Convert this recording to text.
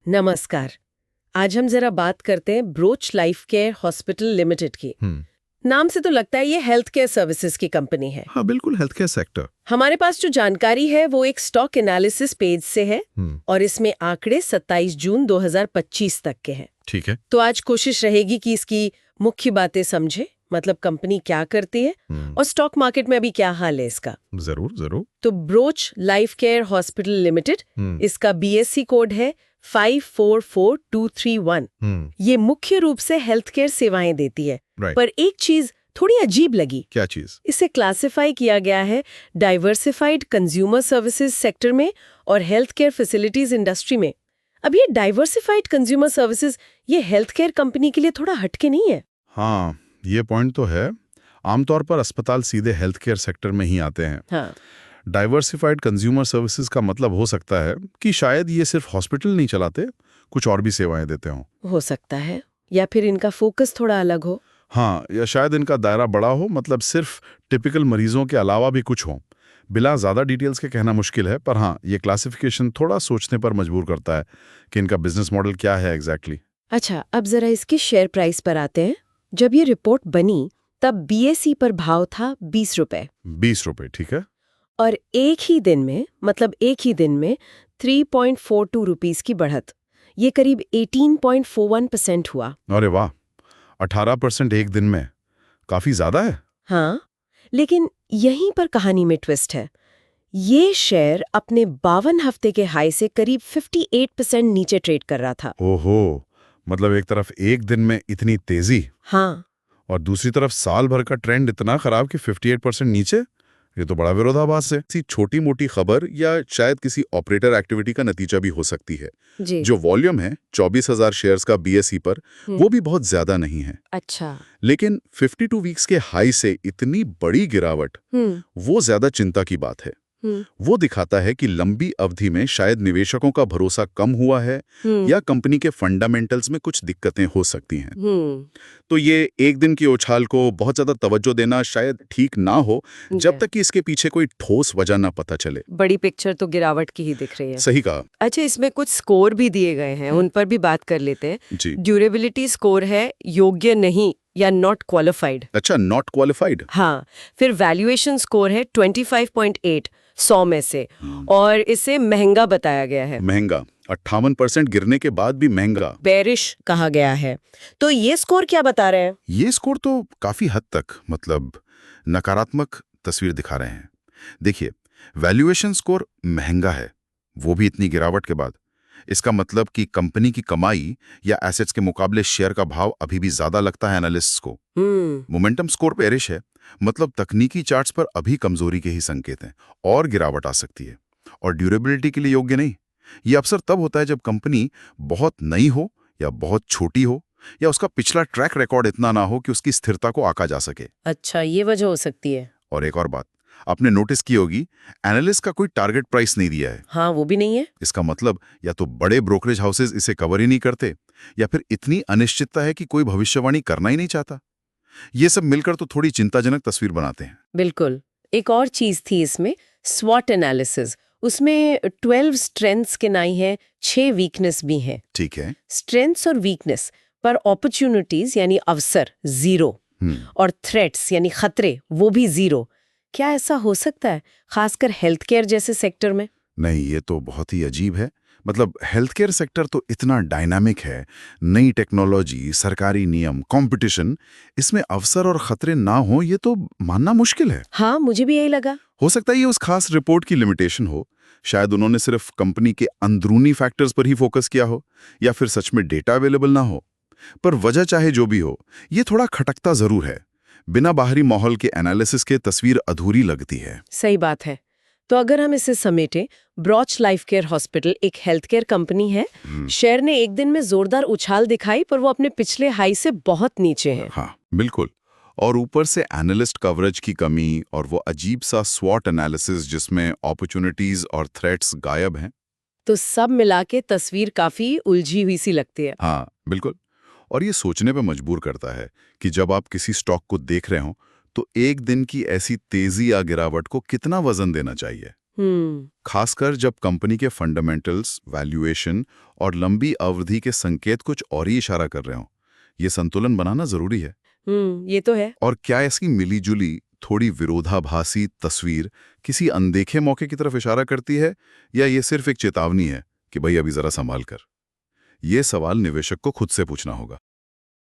नमस्कार। आज हम जरा बात करते हैं broach life care hospital limited की। नाम से तो लगता है ये हेल्थ केयर सर्विसेज की कंपनी है। हाँ बिल्कुल, हेल्थ केयर सेक्टर। हमारे पास जो जानकारी है वो एक स्टॉक एनालिसिस पेज से है और इसमें आंकड़े 27 जून 2025 तक के हैं। ठीक है। तो आज कोशिश रहेगी कि इसकी मुख्य बातें समझे, मतलब कंपनी क्या करती है और स्टॉक मार्केट में अभी क्या हाल है इसका। जरूर जरूर। तो broach life care hospital limited, इसका बीएससी कोड है 544231। ये मुख्य रूप से हेल्थ केयर सेवाएं देती है। पर एक चीज थोड़ी अजीब लगी। क्या चीज? इसे क्लासिफाई किया गया है डाइवर्सिफाइड कंज्यूमर सर्विसेज सेक्टर में और हेल्थ केयर फैसिलिटीज इंडस्ट्री में। अब ये डाइवर्सिफाइड कंज्यूमर सर्विसेज ये हेल्थ केयर कंपनी के लिए थोड़ा हटके नहीं है? हाँ, ये पॉइंट तो है। आमतौर पर अस्पताल सीधे हेल्थ केयर सेक्टर में ही आते हैं। हाँ। डाइवर्सिफाइड कंज्यूमर सर्विसेज का मतलब हो सकता है कि शायद ये सिर्फ हॉस्पिटल नहीं चलाते, कुछ और भी सेवाएं देते हों। हो सकता है, या फिर इनका फोकस थोड़ा अलग हो। हाँ, या शायद इनका दायरा बड़ा हो, मतलब सिर्फ टिपिकल मरीजों के अलावा भी कुछ हो। बिना ज़्यादा डिटेल्स के कहना मुश्किल है, पर हाँ, ये क्लासिफिकेशन थोड़ा सोचने पर मजबूर करता है कि इनका बिजनेस मॉडल क्या है एग्जैक्टली। अच्छा, अब जरा इसके शेयर प्राइस पर आते हैं। जब ये रिपोर्ट बनी तब बीएसई पर भाव था 20 रुपए। 20 रुपए, ठीक है। और एक ही दिन में, मतलब एक ही दिन में 3.42 रुपीस की बढ़त, ये करीब 18.41% हुआ। अरे वाह, 18% एक दिन में, काफी ज्यादा है। हाँ, लेकिन यहीं पर कहानी में ट्विस्ट है। ये शेयर अपने 52 हफ्ते के हाई से करीब 58% नीचे ट्रेड कर रहा था। ओहो, मतलब एक तरफ एक दिन में इतनी तेजी, हाँ, और दूसरी तरफ साल भर का ट्रेंड इतना खराब कि 58% नीचे। ये तो बड़ा विरोधाभास है। किसी छोटी मोटी खबर या शायद किसी ऑपरेटर एक्टिविटी का नतीजा भी हो सकती है। जी। जो वॉल्यूम है 24,000 शेयर्स का बीएसई पर, वो भी बहुत ज्यादा नहीं है। अच्छा। लेकिन 52 वीक्स के हाई से इतनी बड़ी गिरावट, वो ज्यादा चिंता की बात है। वो दिखाता है कि लंबी अवधि में शायद निवेशकों का भरोसा कम हुआ है या कंपनी के फंडामेंटल्स में कुछ दिक्कतें हो सकती हैं। तो ये एक दिन की उछाल को बहुत ज्यादा तवज्जो देना शायद ठीक ना हो, जब तक कि इसके पीछे कोई ठोस वजह ना पता चले। बड़ी पिक्चर तो गिरावट की ही दिख रही है। सही कहा। अच्छा, इसमें कुछ स्कोर भी दिए गए हैं, उन पर भी बात कर लेते हैं। जी। ड्यूरेबिलिटी स्कोर है योग्य नहीं या नॉट क्वालिफाइड। अच्छा, नॉट क्वालिफाइड। हाँ। फिर वैल्यूएशन स्कोर है 25.8 100 में से, और इसे महंगा बताया गया है। महंगा, 58% गिरने के बाद भी महंगा, बेरिश कहा गया है। तो ये स्कोर क्या बता रहे हैं? ये स्कोर तो काफी हद तक मतलब नकारात्मक तस्वीर दिखा रहे हैं। देखिए, वैल्यूएशन स्कोर महंगा है, वो भी इतनी गिरावट के बाद। इसका मतलब कि कंपनी की कमाई या एसेट्स के मुकाबले शेयर का भाव अभी भी ज्यादा लगता है एनालिस्ट्स को। मोमेंटम स्कोर बेरिश है, मतलब तकनीकी चार्ट्स पर अभी कमजोरी के ही संकेत हैं और गिरावट आ सकती है। और ड्यूरेबिलिटी के लिए योग्य नहीं, ये अक्सर तब होता है जब कंपनी बहुत नई हो या बहुत छोटी हो, या उसका पिछला ट्रैक रिकॉर्ड इतना ना हो कि उसकी स्थिरता को आंका जा सके। अच्छा, ये वजह हो सकती है। और एक और बात आपने नोटिस की होगी, एनालिस्ट का कोई टारगेट प्राइस नहीं दिया है। हाँ, वो भी नहीं है। इसका मतलब या तो बड़े ब्रोकरेज हाउसेज इसे कवर ही नहीं करते, या फिर इतनी अनिश्चितता है कि कोई भविष्यवाणी करना ही नहीं चाहता। ये सब मिलकर तो थोड़ी चिंताजनक तस्वीर बनाते हैं। बिल्कुल। एक और चीज थी इसमें, स्वॉट एनालिसिस। उसमें 12 स्ट्रेंथ्स के नहीं है, 6 वीकनेस भी हैं। ठीक है। स्ट्रेंथ्स और वीकनेस पर अपॉर्चुनिटीज यानी अवसर 0 और थ्रेट्स यानी खतरे वो भी 0। क्या ऐसा हो सकता है, खासकर हेल्थ केयर जैसे सेक्टर में? नहीं, ये तो बहुत ही अजीब है। मतलब हेल्थ केयर सेक्टर तो इतना डायनामिक है, नई टेक्नोलॉजी, सरकारी नियम, कंपटीशन, इसमें अवसर और खतरे ना हो ये तो मानना मुश्किल है। हाँ, मुझे भी यही लगा। हो सकता है ये उस खास रिपोर्ट की लिमिटेशन हो, शायद उन्होंने सिर्फ कंपनी के अंदरूनी फैक्टर्स पर ही फोकस किया हो, या फिर सच में डेटा अवेलेबल ना हो। पर वजह चाहे जो भी हो, ये थोड़ा खटकता जरूर है। बिना बाहरी माहौल के एनालिसिस के तस्वीर अधूरी लगती है। सही बात है। तो अगर हम इसे समेटें, ब्रोच लाइफ केयर हॉस्पिटल एक हेल्थ केयर कंपनी है। शेयर ने एक दिन में जोरदार उछाल दिखाई, पर वो अपने पिछले हाई से बहुत नीचे है। हाँ बिल्कुल। और ऊपर से एनालिस्ट कवरेज की कमी और वो अजीब सा स्वॉट एनालिसिस जिसमें अपॉर्चुनिटीज और थ्रेट्स गायब हैं। तो सब मिला के तस्वीर काफी उलझी हुई सी लगती है। हाँ बिल्कुल। और ये सोचने पे मजबूर करता है कि जब आप किसी स्टॉक को देख रहे हो, तो एक दिन की ऐसी तेजी या गिरावट को कितना वजन देना चाहिए। खासकर जब कंपनी के फंडामेंटल्स, वैल्यूएशन और लंबी अवधि के संकेत कुछ और ही इशारा कर रहे हों। ये संतुलन बनाना जरूरी है। ये तो है। और क्या इसकी मिलीजुली थोड़ी विरोधाभासी तस्वीर किसी अनदेखे मौके की तरफ इशारा करती है, या ये सिर्फ एक चेतावनी है कि भाई अभी जरा संभाल कर? ये सवाल निवेशक को खुद से पूछना होगा।